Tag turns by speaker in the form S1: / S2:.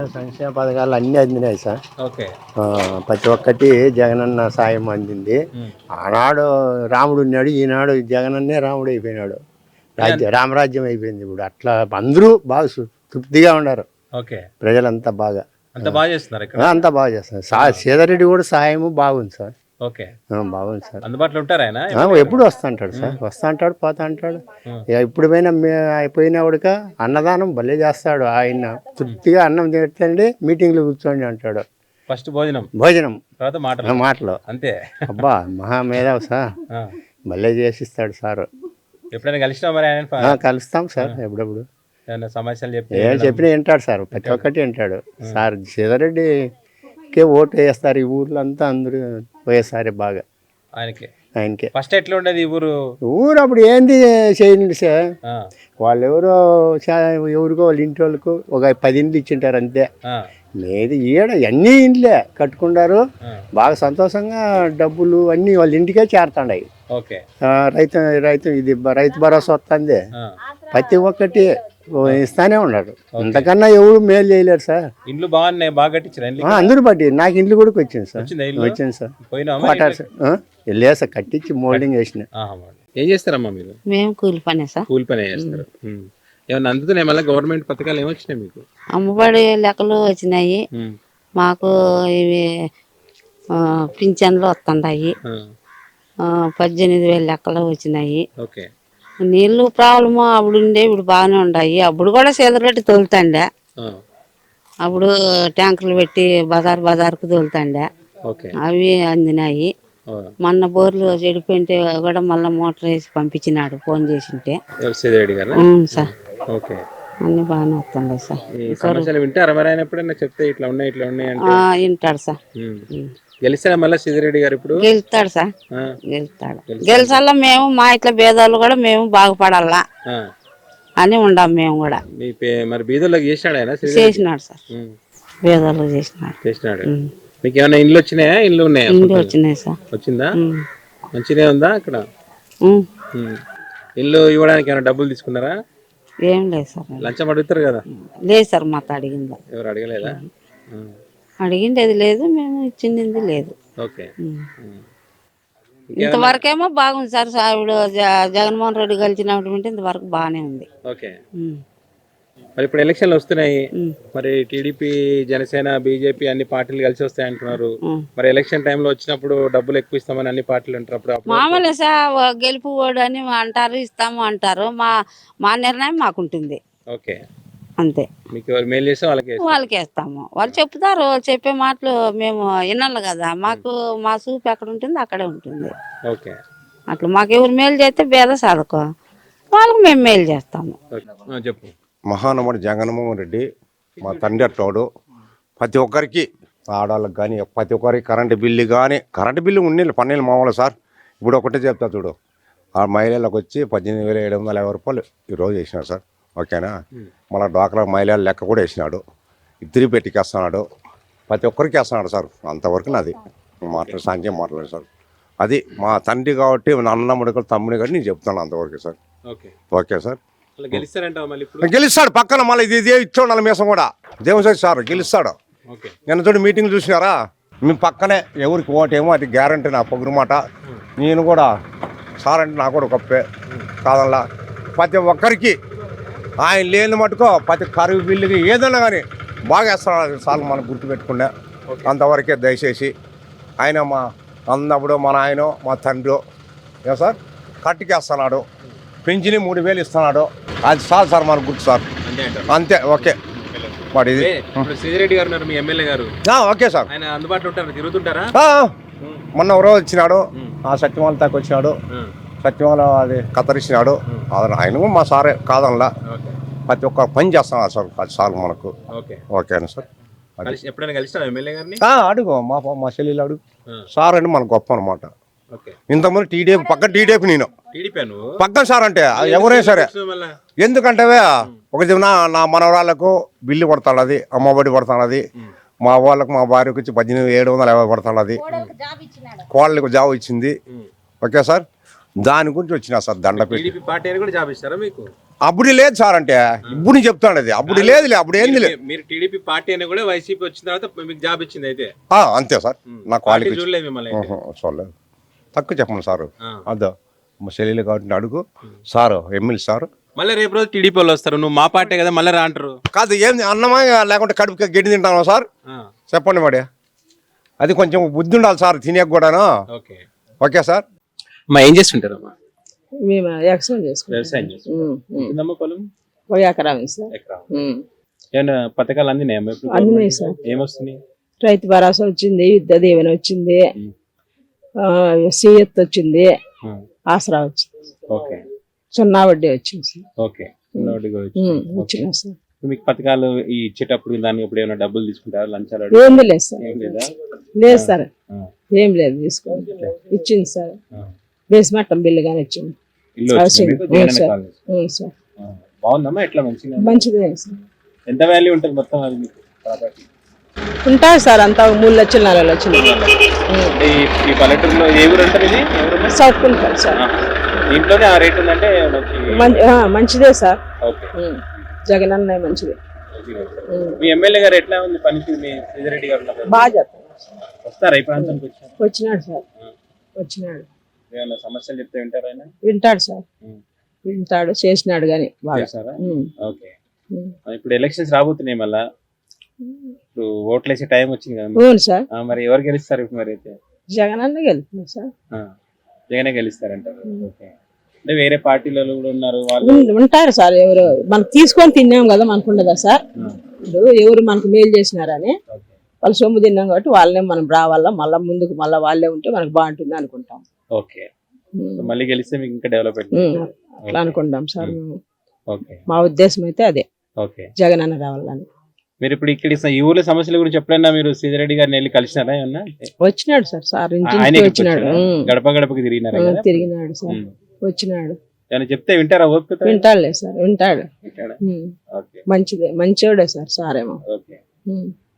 S1: సంక్షేమ పథకాలు అన్నీ అందినాయి సార్.
S2: ఓకే.
S1: ప్రతి ఒక్కటి జగనన్న సాయం అందింది. ఆనాడు రాముడు ఉన్నాడు, ఈనాడు జగనన్నే రాముడు అయిపోయినాడు. రామరాజ్యం అయిపోయింది ఇప్పుడు. అట్లా అందరూ బాగా తృప్తిగా ఉన్నారు.
S2: ఓకే.
S1: ప్రజలంతా బాగా
S2: అంతా బాగా చేస్తున్నారు ఇక్కడ.
S1: అంతా బాగా చేస్తున్నారు. సీతారెడ్డి కూడా సాయము బాగుంది సార్.
S2: ఓకే.
S1: బాగుంది సార్.
S2: అందుబాటులో ఉంటారు ఆయన.
S1: ఎప్పుడు వస్తా అంటాడు సార్, వస్తా అంటాడు, పోతా అంటాడు. ఇప్పుడు అయిపోయినవాడుక అన్నదానం భలే చేస్తాడు. ఆయన తృప్తిగా అన్నం తింటండి, మీటింగ్లు కూర్చోండి అంటాడు.
S2: ఫస్ట్ భోజనం
S1: తర్వాత మాటలు
S2: అంతే.
S1: అబ్బా మహా మేధావు సార్, భలే చేసిస్తాడు సార్.
S2: ఎప్పుడైనా కలిసినా మరి ఆయన?
S1: కలుస్తాం సార్ ఎప్పుడప్పుడు.
S2: సమస్యలు
S1: చెప్పినా వింటాడు సార్, ప్రతి ఒక్కటి వింటాడు సార్. సీతారెడ్డికే ఓటు వేస్తారు ఈ ఊర్లో అంతా, అందరూ పోయేసారి బాగా ఆయనకే.
S2: ఫస్ట్ ఎట్లా ఉండేది ఊరు
S1: అప్పుడు ఏంది చేయండి సార్. వాళ్ళు ఎవరికో వాళ్ళ ఇంటి వాళ్ళకు ఒక 10 ఇండ్లు ఇచ్చింటారు అంతే. లేదు ఈడ అన్ని ఇండ్లే కట్టుకుంటారు, బాగా సంతోషంగా డబ్బులు అన్నీ వాళ్ళ ఇంటికే చేరుతాయి. రైతు ఇది రైతు భరోసా వస్తుంది, ప్రతి ఒక్కటి ఇస్తానే ఉన్నాడు. ఇంతకన్నా ఎవరు మేలు చేయలేరు సార్.
S2: ఇండ్లు బాగున్నాయి, బాగా కట్టించారు
S1: అందరూ బట్టి. నాకు ఇండ్లు కూడా వచ్చింది సార్. వచ్చింది సార్. వెళ్ళా సార్, కట్టించి మోల్డింగ్ వేసిన.
S2: ఏం చేస్తారమ్మా మీరు?
S3: మేము కూలి పనే సార్.
S2: కూలి పనే చేస్తారు. ఏమన్నా అందుతున్నాయి మళ్ళీ గవర్నమెంట్ పథకాలు ఏమొచ్చినాయి మీకు?
S3: అమ్మబడి లెక్కలు వచ్చినాయి మాకు, ఇవి పింఛన్లు వస్తున్నాయి, 18,000 లెక్కలు వచ్చినాయి. నీళ్లు ప్రాబ్లము అప్పుడు ఉండే, ఇప్పుడు బాగానే ఉన్నాయి. అప్పుడు కూడా సీతారెడ్డి తోలుతాండే, అప్పుడు ట్యాంకర్లు పెట్టి బజార్కు తోలుతాండే, అవి అందినాయి. మొన్న బోర్లు చెడిపోయింటే కూడా మళ్ళీ మోటార్ వేసి పంపించినాడు, ఫోన్ చేసింటే సార్. అన్ని బాగానే వస్తుండే సార్. వింటాడు సార్.
S2: గెలిస్తాడా మళ్ళీ సీతారెడ్డి గారు? ఇప్పుడు
S3: గెలుస్తాడు సార్, గెలుస్తాడు. గెలిచాలా మేము, మా ఇట్లా భేదాలు కూడా మేము బాగుపడాలా అని ఉండాం మేము కూడా.
S2: మరి బీదర్లోకి
S3: చేసినాడు సార్, భేదాలు చేసినాడు.
S2: మీకు ఏమైనా ఇండ్లు వచ్చినాయా? ఇండ్లు ఉన్నాయా?
S3: ఇండ్లు వచ్చినాయి సార్.
S2: వచ్చిందా? మంచిగా ఉందా అక్కడ? ఇల్లు ఇవ్వడానికి ఏమైనా డబ్బులు తీసుకున్నారా?
S3: ఏం లేదు సార్.
S2: లంచం అడుగుతారు కదా?
S3: లేదు సార్, మాకు అడిగిందా?
S2: ఎవరు అడగలేదా?
S3: అడిగిండేది లేదు, మేము ఇచ్చింది లేదు. ఇంతవరకేమో బాగుంది సార్. ఇప్పుడు జగన్మోహన్ రెడ్డి కలిసినటువంటి ఇంతవరకు బాగానే ఉంది.
S2: మరి ఇప్పుడు ఎలక్షన్లు వస్తున్నాయి, మరి టీడీపీ, జనసేన, బీజేపీ అన్ని పార్టీలు కలిసి వస్తాయి అంటున్నారు. మరి ఎలక్షన్ టైంలో వచ్చినప్పుడు డబ్బులు ఎక్కువ ఇస్తామని అన్ని పార్టీలు అంటారు.
S3: మామూలే సార్, గెలుపు ఓడు అని అంటారు, ఇస్తాము అంటారు. మా నిర్ణయం మాకుంటుంది అంతే.
S2: మీకు మేలు చేస్తే
S3: వాళ్ళకి వేస్తాము. వాళ్ళు చెప్తారు, చెప్పే మాటలు మేము వినాలి కదా. మాకు మా చూపు ఎక్కడ ఉంటుంది అక్కడే ఉంటుంది. అట్లా మాకు ఎవరు మేలు చేస్తే భేద సాధకో వాళ్ళకి మేము మేలు చేస్తాము.
S2: చెప్పు.
S4: మహానముడు జగన్మోహన్ రెడ్డి మా తండ్రి అట్టోడు. ప్రతి ఒక్కరికి, ఆడవాళ్ళకి కానీ ప్రతి ఒక్కరికి కరెంటు బిల్లు కానీ, కరెంటు బిల్లు ఉండేళ్ళు పన్నెండు మామూలు సార్. ఇప్పుడు ఒకటే చెప్తా చూడు, ఆ మహిళలకు వచ్చి 18,750 రూపాయలు ఈరోజు వేసినాడు సార్. ఓకేనా? మళ్ళీ డ్వాక్రా మహిళల లెక్క కూడా వేసినాడు. ఇద్దరి పెట్టికి వేస్తున్నాడు, ప్రతి ఒక్కరికి వేస్తున్నాడు సార్. అంతవరకు నాది సాంఖ్యం మాట్లాడు సార్. అది మా తండ్రి కాబట్టి, అన్నముడు తమ్ముడి కాబట్టి నేను చెప్తాను అంతవరకు సార్. Okay sir. గెలుస్తాడు పక్కన. మళ్ళీ ఇది ఇచ్చాడు నల్ల మీసం కూడా దేవుని సార్ గెలుస్తాడు. నిన్న చూడు మీటింగ్ చూసినారా, మీ పక్కనే ఎవరికి ఓటేమో అది గ్యారంటీ. నా పొగురు మాట. నేను కూడా సార్ అంటే నాకు కూడా గొప్పే కాదల్లా. ప్రతి ఒక్కరికి ఆయన లేని మటుకో ప్రతి కరువు బిల్లుకి ఏదైనా కానీ బాగా వేస్తున్నాడు సార్. మనం గుర్తుపెట్టుకున్నా అంతవరకే. దయచేసి ఆయన మా అన్నప్పుడు మన ఆయన మా తండ్రి ఏ సార్ కట్టుకేస్తున్నాడు. పెంచిని 3,000 ఇస్తున్నాడు. అది సార్ మనకు గుర్తు సార్. అంతే. ఓకే. వాడు ఇది
S2: సీతారెడ్డి గారు మీ ఎమ్మెల్యే గారు.
S4: Okay sir.
S2: ఆయన అందుబాటులో ఉంటారు, తిరుగుతుంటారా?
S4: మొన్న ఒక రోజు వచ్చినాడు, ఆ సత్యమాల దాకా వచ్చినాడు. సత్యమాల అది కత్తరిచ్చినాడు. ఆయన మా సారే కాదనలా. ప్రతి ఒక్క పని చేస్తున్నాడు సార్. అది సార్ మనకు. ఓకేనా సార్?
S2: ఎప్పుడైనా కలిసినా ఎమ్మెల్యే గారిని?
S4: అడుగు, మా చెల్లెలు అడుగు. సార్ అంటే మనకు గొప్ప అనమాట. ఇంతమంది టీడీపీ పక్కన, టీడీపీ నేను పక్కన సార్ అంటే ఎవరైనా సరే. ఎందుకంటే ఒకటి నా మనవరాళ్ళకు బిల్లు పడుతున్నది, అమ్మఒడి పడుతున్నది. మా వాళ్ళకు, మా భార్యకు వచ్చి 18,750 పడుతున్నది. కోళ్ళకు జాబ్ ఇచ్చింది. Okay sir. దాని గురించి వచ్చినా సార్ దండ పెట్టి. అప్పుడు లేదు సార్ అంటే ఇప్పుడు చెప్తాను అది అప్పుడు లేదులే అప్పుడు ఏంది లేదు
S2: మీరు టీడీపీ పార్టీ అయినా కూడా వైసీపీ వచ్చిన తర్వాత మీకు జాబ్ ఇచ్చింది అయితే
S4: అంతే సార్ నాకు
S2: పార్టీ
S4: వాళ్ళకి
S2: చూడలేదు మిమ్మల్ని అయితే.
S4: చూడలేదు తక్కువ చెప్పండి సారు
S2: ఆ.
S4: అదో మా చెల్లెలు కాబట్టి అడుగు సారు ఎమ్మెల్యే సారు
S2: మళ్ళీ రేపు రోజు టీడీపీ వాళ్ళు వస్తారు నువ్వు మా పార్టీ కదా మళ్ళీ రా అంటారు.
S4: కాదు ఏంది అన్నమా లేకుంటే కడుపుకి గడ్డి తింటాను సార్ చెప్పండి మరి అది కొంచెం బుద్ధి ఉండాలి సార్ తినేకి కూడాను
S2: ఓకే
S4: ఓకే సార్
S2: అమ్మా ఏం చేస్తుంటారు అమ్మా
S5: మేము ఎక్స్ప్లెయిన్ చేసుకుంటాం.
S2: వ్యవసాయం చేస్తుంటారు ఎంతమ్మా పొలం
S5: ఒక ఎకరా ఉంది సార్.
S2: ఎకరం ఏమైనా పథకాలు అందినాయమ్మా ఇప్పుడు
S5: అందినాయి సార్.
S2: ఏమొస్తున్నాయి
S5: రైతు భరోసా వచ్చింది, యుద్ధ దీవెన వచ్చింది, సీఎత్ వచ్చింది, ఆసరా వచ్చింది,
S2: ఓకే
S5: సున్నా వడ్డీ వచ్చింది సార్.
S2: ఓకే చిన్నవాడికి కూడా వచ్చింది.
S5: వచ్చినాయి సార్.
S2: మీకు పథకాలు ఈ ఇచ్చేటప్పుడు దానికి ఇప్పుడు ఏమైనా డబ్బులు తీసుకుంటారా లంచాలు
S5: ఏంది లేదు సార్.
S2: ఏం లేదా
S5: లేదు సార్, ఏం లేదు తీసుకోండి. ఇచ్చింది సార్. బేస్మట్టం బిల్లు కానీ వచ్చింది.
S2: ఇల్లు వచ్చింది మీకు? జగనన్న
S5: సార్.
S2: కాలనీ.
S5: సార్
S2: బాగుందమ్మా ఎట్లా మంచిగా
S5: మంచిదే సార్.
S2: ఎంత వాల్యూ ఉంటుంది మొత్తం అది మీకు ప్రాపర్టీ
S5: ఉంటాయి సార్ అంతా 3 లక్షలు 4 లక్షలు.
S2: అంటే ఈ పల్లెటూరులో ఏ ఊరు అంటారు ఇది ఎవరన్నా
S5: సౌత్ ఉంటారు సార్.
S2: దీంట్లోనే ఆ రేట్ ఉందంటే
S5: మంచిదే సార్.
S2: ఓకే
S5: జగన్ అన్నయ్య మంచిదే.
S2: మీ ఎమ్మెల్యే గారు ఎట్లా ఉంది పనికి మీ శ్రీధరెడ్డి గారు ఉన్నారు?
S5: బాగా చేస్తాను.
S2: వస్తారా ఈ ప్రాంతానికి వచ్చారు?
S5: వచ్చినాడు సార్. వచ్చినాడు.
S2: ఏమైనా సమస్యలు చెప్తే వింటారా ఆయన?
S5: వింటాడు సార్. వింటాడు చేసినాడు కానీ బాగా.
S2: చేస్తారా? ఓకే ఇప్పుడు ఎలక్షన్స్ రాబోతున్నాయి మళ్ళా ఇప్పుడు ఓట్లు వేసే టైం వచ్చింది కదా
S5: అవును సార్.
S2: మరి ఎవరు గెలుస్తారు ఇప్పుడు మరి అయితే?
S5: జగన్ అన్న గెలుపుతుంది సార్.
S2: జగనే గెలుస్తారంటారు. ఓకే అంటే వేరే పార్టీలలో కూడా ఉన్నారు వాళ్ళు
S5: ఉంటారు సార్. ఎవరు మనం తీసుకొని తిన్నాం కదా మనకు ఉండదా సార్. ఇప్పుడు ఎవరు మనకు మేలు చేసినారని వాళ్ళు సొమ్ము తిన్నాం కాబట్టి వాళ్ళే మనం రావాలా మళ్ళా ముందుకు మళ్ళీ వాళ్ళే ఉంటే మనకు బాగుంటుంది అనుకుంటాం.
S2: ఓకే మళ్ళీ గెలిస్తే మీకు ఇంకా డెవలప్మెంట్
S5: అట్లా అనుకుంటాం సార్ మేము.
S2: ఓకే
S5: మా ఉద్దేశం అయితే అదే
S2: ఓకే
S5: జగన్ అన్న రావాలని.
S2: మీరు ఇప్పుడు ఇక్కడ ఈ ఊర్లో సమస్యల గురించి ఎప్పుడైనా మీరు శ్రీధరెడ్డి గారిని వెళ్ళి కలిసినారా ఏమన్నా?
S5: వచ్చినాడు సార్. సార్
S2: ఆయన
S5: ఇంటికి వచ్చినాడు.
S2: గడప గడపకి తిరిగినారా కదా?
S5: తిరిగినాడు సార్. వచ్చినాడు.
S2: ఏమైనా చెప్తే వింటారా? ఓపిక
S5: వింటాడులే సార్. వింటాడు.
S2: ఓకే
S5: మంచిదే మంచివాడే సార్. సారేమో
S2: ఓకే